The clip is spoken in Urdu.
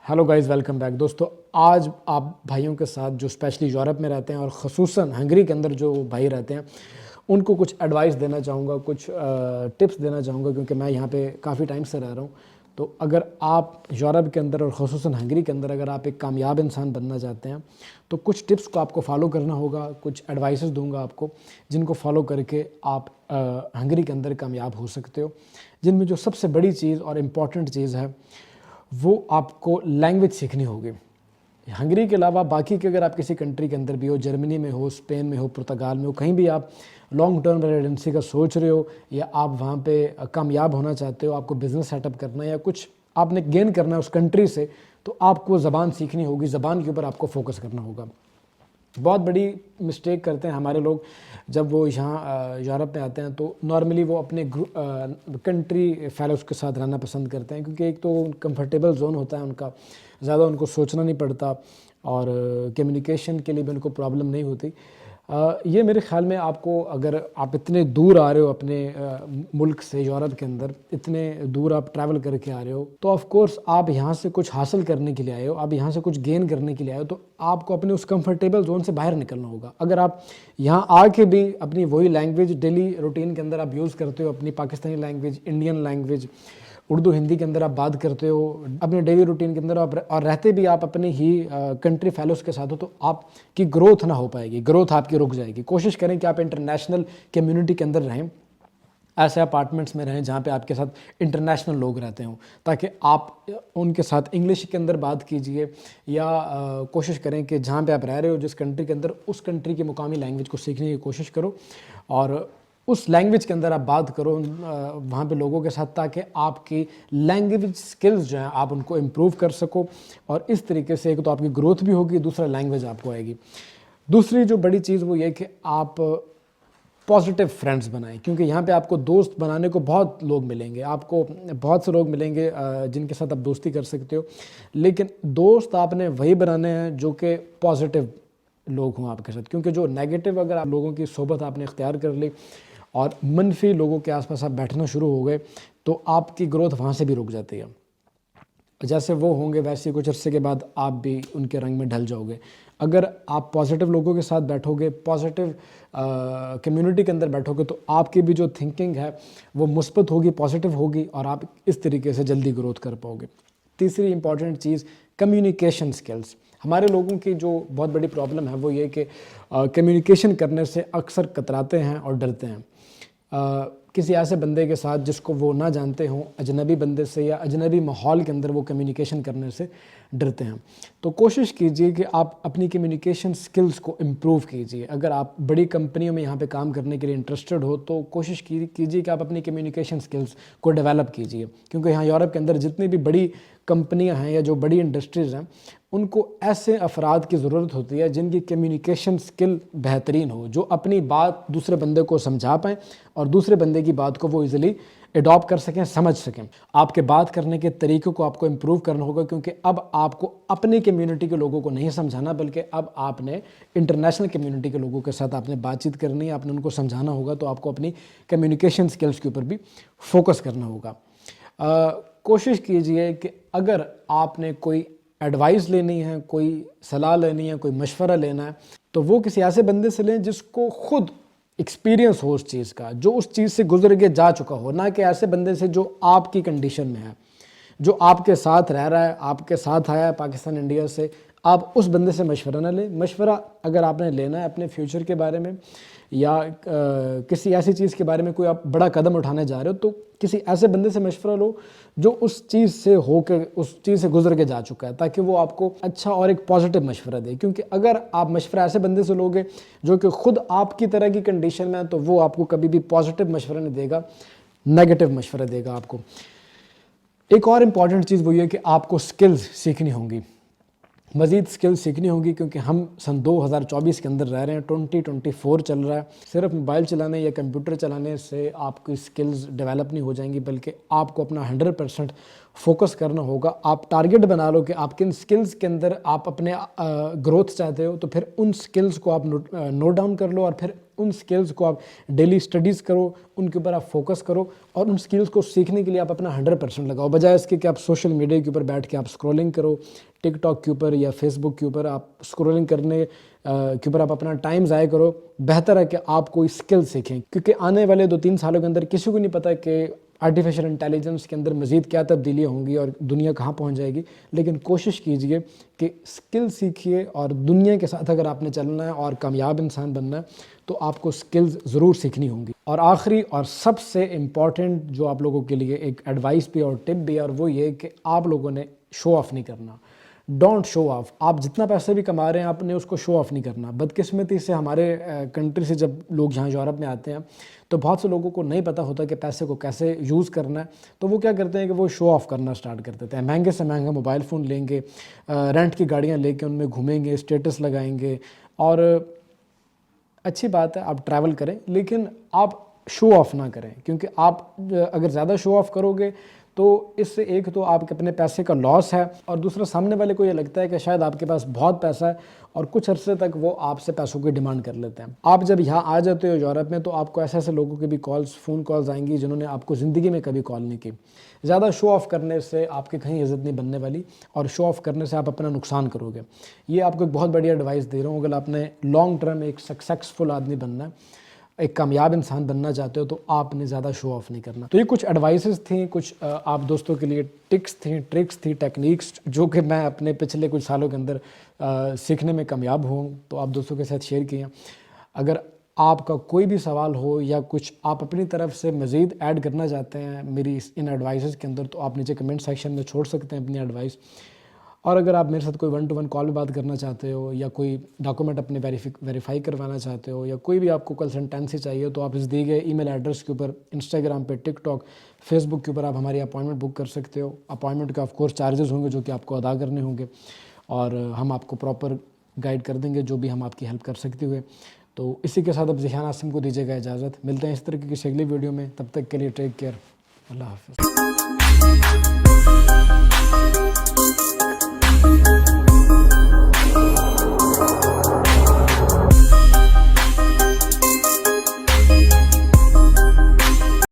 ہیلو گائز، ویلکم بیک دوستو۔ آج آپ بھائیوں کے ساتھ جو اسپیشلی یورپ میں رہتے ہیں اور خصوصاً ہنگری کے اندر جو بھائی رہتے ہیں ان کو کچھ ایڈوائس دینا چاہوں گا، کچھ ٹپس دینا چاہوں گا، کیونکہ میں یہاں پہ کافی ٹائم سے رہ رہا ہوں۔ تو اگر آپ یورپ کے اندر اور خصوصاً ہنگری کے اندر اگر آپ ایک کامیاب انسان بننا چاہتے ہیں تو کچھ ٹپس کو آپ کو فالو کرنا ہوگا، کچھ ایڈوائسز دوں گا آپ کو جن کو فالو کر کے آپ ہنگری کے اندر کامیاب ہو سکتے ہو، جن میں جو سب سے بڑی چیز اور امپورٹنٹ چیز ہے وہ آپ کو لینگویج سیکھنی ہوگی۔ ہنگری کے علاوہ باقی کے اگر آپ کسی کنٹری کے اندر بھی ہو، جرمنی میں ہو، اسپین میں ہو، پرتگال میں ہو، کہیں بھی آپ لانگ ٹرم ریزیڈنسی کا سوچ رہے ہو یا آپ وہاں پہ کامیاب ہونا چاہتے ہو، آپ کو بزنس سیٹ اپ کرنا ہے یا کچھ آپ نے گین کرنا ہے اس کنٹری سے، تو آپ کو زبان سیکھنی ہوگی، زبان کے اوپر آپ کو فوکس کرنا ہوگا۔ بہت بڑی مسٹیک کرتے ہیں ہمارے لوگ جب وہ یہاں یورپ میں آتے ہیں تو نارملی وہ اپنے کنٹری فیلوز کے ساتھ رہنا پسند کرتے ہیں، کیونکہ ایک تو کمفرٹیبل زون ہوتا ہے ان کا، زیادہ ان کو سوچنا نہیں پڑتا اور کمیونیکیشن کے لیے بھی ان کو پرابلم نہیں ہوتی۔ یہ میرے خیال میں آپ کو، اگر آپ اتنے دور آ رہے ہو اپنے ملک سے، یورپ کے اندر اتنے دور آپ ٹریول کر کے آ رہے ہو، تو آف کورس آپ یہاں سے کچھ حاصل کرنے کے لیے آئے ہو، آپ یہاں سے کچھ گین کرنے کے لیے آئے ہو، تو آپ کو اپنے اس کمفرٹیبل زون سے باہر نکلنا ہوگا۔ اگر آپ یہاں آ کے بھی اپنی وہی لینگویج ڈیلی روٹین کے اندر آپ یوز کرتے ہو، اپنی Pakistani language, Indian language, Urdu Hindi کے اندر آپ بات کرتے ہو اپنے ڈیلی روٹین کے اندر، اور رہتے بھی آپ اپنی ہی کنٹری فیلوز کے ساتھ ہو، تو آپ کی گروتھ نہ ہو پائے گی، گروتھ آپ کی رک جائے گی۔ کوشش کریں کہ آپ انٹرنیشنل کمیونٹی کے اندر رہیں، ایسے اپارٹمنٹس میں رہیں جہاں پہ آپ کے ساتھ انٹرنیشنل لوگ رہتے ہوں، تاکہ آپ ان کے ساتھ انگلش کے اندر بات کیجئے، یا کوشش کریں کہ جہاں پہ آپ رہ رہے ہو جس کنٹری کے اندر، اس کنٹری کی مقامی لینگویج کو سیکھنے کی کوشش کرو اور اس لینگویج کے اندر آپ بات کرو وہاں پہ لوگوں کے ساتھ، تاکہ آپ کی لینگویج سکلز جو ہیں آپ ان کو امپروو کر سکو، اور اس طریقے سے ایک تو آپ کی گروتھ بھی ہوگی، دوسرا لینگویج آپ کو آئے گی۔ دوسری جو بڑی چیز وہ یہ کہ آپ پازیٹیو فرینڈز بنائیں، کیونکہ یہاں پہ آپ کو دوست بنانے کو بہت لوگ ملیں گے، آپ کو بہت سے لوگ ملیں گے جن کے ساتھ آپ دوستی کر سکتے ہو، لیکن دوست آپ نے وہی بنانے ہیں جو کہ پازیٹیو لوگ ہوں آپ کے ساتھ، کیونکہ جو نیگیٹو اگر آپ لوگوں کی صحبت آپ نے اختیار کر لی اور منفی لوگوں کے آس پاس آپ بیٹھنا شروع ہو گئے تو آپ کی گروتھ وہاں سے بھی رک جاتی ہے۔ جیسے وہ ہوں گے ویسے کچھ عرصے کے بعد آپ بھی ان کے رنگ میں ڈھل جاؤ گے۔ اگر آپ پازیٹیو لوگوں کے ساتھ بیٹھو گے، پازیٹیو کمیونٹی کے اندر بیٹھو گے، تو آپ کی بھی جو تھنکنگ ہے وہ مثبت ہوگی، پازیٹیو ہوگی، اور آپ اس طریقے سے جلدی گروتھ کر پاؤ گے۔ تیسری امپورٹنٹ چیز کمیونیکیشن سکلز۔ ہمارے لوگوں کی جو بہت بڑی پرابلم ہے وہ یہ کہ کمیونیکیشن کرنے سے اکثر کتراتے ہیں اور ڈرتے ہیں۔ کسی ایسے بندے کے ساتھ جس کو وہ نہ جانتے ہوں، اجنبی بندے سے یا اجنبی ماحول کے اندر وہ کمیونیکیشن کرنے سے ڈرتے ہیں۔ تو کوشش کیجئے کہ آپ اپنی کمیونیکیشن سکلز کو امپروو کیجئے۔ اگر آپ بڑی کمپنیوں میں یہاں پہ کام کرنے کے لیے انٹرسٹڈ ہو تو کوشش کیجئے کہ آپ اپنی کمیونیکیشن سکلز کو ڈیولپ کیجئے، کیونکہ یہاں یورپ کے اندر جتنی بھی بڑی کمپنیاں ہیں یا جو بڑی انڈسٹریز ہیں، ان کو ایسے افراد کی ضرورت ہوتی ہے جن کی کمیونیکیشن سکل بہترین ہو، جو اپنی بات دوسرے بندے کو سمجھا پائیں اور دوسرے بندے کی بات کو وہ ایزیلی اڈاپٹ کر سکیں، سمجھ سکیں۔ آپ کے بات کرنے کے طریقوں کو آپ کو امپروو کرنا ہوگا، کیونکہ اب آپ کو اپنی کمیونٹی کے لوگوں کو نہیں سمجھانا، بلکہ اب آپ نے انٹرنیشنل کمیونٹی کے لوگوں کے ساتھ آپ نے بات چیت کرنی ہے، آپ نے ان کو سمجھانا ہوگا، تو آپ کو اپنی کمیونیکیشن سکلز کے اوپر بھی فوکس کرنا ہوگا۔ کوشش کیجئے کہ اگر آپ نے کوئی ایڈوائس لینی ہے، کوئی صلاح لینی ہے، کوئی مشورہ لینا ہے، تو وہ کسی ایسے بندے سے لیں جس کو خود ایکسپیرینس ہو اس چیز کا، جو اس چیز سے گزر کے جا چکا ہو، نہ کہ ایسے بندے سے جو آپ کی کنڈیشن میں ہے، جو آپ کے ساتھ رہ رہا ہے، آپ کے ساتھ آیا ہے پاکستان انڈیا سے۔ آپ اس بندے سے مشورہ نہ لیں۔ مشورہ اگر آپ نے لینا ہے اپنے فیوچر کے بارے میں یا کسی ایسی چیز کے بارے میں کوئی آپ بڑا قدم اٹھانے جا رہے ہو، تو کسی ایسے بندے سے مشورہ لو جو اس چیز سے ہو کے، اس چیز سے گزر کے جا چکا ہے، تاکہ وہ آپ کو اچھا اور ایک پازیٹیو مشورہ دے۔ کیونکہ اگر آپ مشورہ ایسے بندے سے لوگے جو کہ خود آپ کی طرح کی کنڈیشن میں ہے، تو وہ آپ کو کبھی بھی پازیٹیو مشورہ نہیں دے گا، نیگیٹو مشورہ دے گا آپ کو۔ ایک اور امپورٹنٹ چیز وہ یہ کہ آپ کو سکلز سیکھنی ہوں گی، مزید سکلز سیکھنی ہوگی، کیونکہ ہم سن 2024 کے اندر رہ رہے ہیں، 2024 چل رہا ہے۔ صرف موبائل چلانے یا کمپیوٹر چلانے سے آپ کی سکلز ڈیولپ نہیں ہو جائیں گی، بلکہ آپ کو اپنا 100% فوکس کرنا ہوگا۔ آپ ٹارگٹ بنا لو کہ آپ کن سکلز کے اندر آپ اپنے گروتھ چاہتے ہو، تو پھر ان سکلز کو آپ نوٹ ڈاؤن کر لو اور پھر ان سکلز کو آپ ڈیلی اسٹڈیز کرو, ان کے اوپر آپ فوکس کرو, اور ان سکلز کو سیکھنے کے لیے آپ اپنا 100% لگاؤ, بجائے اس کے کہ آپ سوشل میڈیا کے اوپر بیٹھ کے آپ اسکرولنگ کرو, ٹک ٹاک کے اوپر یا فیس بک کے اوپر آپ اسکرولنگ کرنے کے اوپر آپ اپنا ٹائم ضائع کرو. بہتر ہے کہ آپ کوئی اسکل سیکھیں, کیونکہ آنے والے 2-3 سالوں کے اندر کسی کو نہیں پتہ کہ آرٹیفیشل انٹیلیجنس کے اندر مزید کیا تبدیلیاں ہوں گی اور دنیا کہاں پہنچ جائے گی. لیکن کوشش کیجئے کہ اسکل سیکھیے, اور دنیا کے ساتھ اگر آپ نے چلنا ہے اور کامیاب انسان بننا ہے تو آپ کو اسکلز ضرور سیکھنی ہوں گی. اور آخری اور سب سے امپورٹنٹ جو آپ لوگوں کے لیے ایک ایڈوائس بھی اور ٹپ بھی ہے, اور وہ یہ کہ آپ لوگوں نے شو آف نہیں کرنا. Don't show of. آپ جتنا پیسے بھی کما رہے ہیں آپ نے اس کو شو آف نہیں کرنا. بدقسمتی سے ہمارے کنٹری سے جب لوگ یہاں یورپ میں آتے ہیں تو بہت سے لوگوں کو نہیں پتہ ہوتا کہ پیسے کو کیسے یوز کرنا ہے, تو وہ کیا کرتے ہیں کہ وہ شو آف کرنا سٹارٹ کر دیتے ہیں. مہنگے سے مہنگا موبائل فون لیں گے, رینٹ کی گاڑیاں لے کے ان میں گھومیں گے, اسٹیٹس لگائیں گے. اور اچھی بات ہے آپ ٹریول کریں, لیکن آپ شو آف نہ کریں, کیونکہ آپ اگر زیادہ شو آف کرو گے تو اس سے ایک تو آپ کے اپنے پیسے کا لاس ہے, اور دوسرا سامنے والے کو یہ لگتا ہے کہ شاید آپ کے پاس بہت پیسہ ہے اور کچھ عرصے تک وہ آپ سے پیسوں کی ڈیمانڈ کر لیتے ہیں. آپ جب یہاں آ جاتے ہو یورپ میں تو آپ کو ایسے ایسے لوگوں کے بھی فون کالز آئیں گی جنہوں نے آپ کو زندگی میں کبھی کال نہیں کی. زیادہ شو آف کرنے سے آپ کی کہیں عزت نہیں بننے والی, اور شو آف کرنے سے آپ اپنا نقصان کرو گے. یہ آپ کو ایک بہت بڑی ایڈوائس دے رہا ہوں. اگر آپ نے لانگ ٹرم ایک سکسیسفل آدمی بننا ہے, ایک کامیاب انسان بننا چاہتے ہو, تو آپ نے زیادہ شو آف نہیں کرنا. تو یہ کچھ ایڈوائسز تھیں, کچھ آپ دوستوں کے لیے ٹکس تھیں, ٹرکس تھی, ٹیکنیکس جو کہ میں اپنے پچھلے کچھ سالوں کے اندر سیکھنے میں کامیاب ہوں, تو آپ دوستوں کے ساتھ شیئر کیے ہیں. اگر آپ کا کوئی بھی سوال ہو یا کچھ آپ اپنی طرف سے مزید ایڈ کرنا چاہتے ہیں میری ان ایڈوائسز کے اندر, تو آپ نیچے کمنٹ سیکشن میں چھوڑ سکتے ہیں اپنی ایڈوائس. اور اگر آپ میرے ساتھ کوئی 1-to-1 کال بات کرنا چاہتے ہو, یا کوئی ڈاکومنٹ اپنے ویریفائی کروانا چاہتے ہو, یا کوئی بھی آپ کو کنسلٹنسی چاہیے, تو آپ اس دیے گئے ای میل ایڈریس کے اوپر انسٹاگرام پہ, ٹک ٹاک, فیس بک کے اوپر آپ ہماری اپوائنٹمنٹ بک کر سکتے ہو. اپوائنٹمنٹ کا آف کورس چارجز ہوں گے جو کہ آپ کو ادا کرنے ہوں گے, اور ہم آپ کو پراپر گائیڈ کر دیں گے جو بھی ہم آپ کی ہیلپ کر سکتے ہوئے. تو اسی کے ساتھ اب ذیحان عاصم کو دیجیے گا اجازت. ملتے ہیں اس طرح کی کسی اگلی ویڈیو میں, تب تک کے لیے ٹیک کیئر. اللہ حافظ.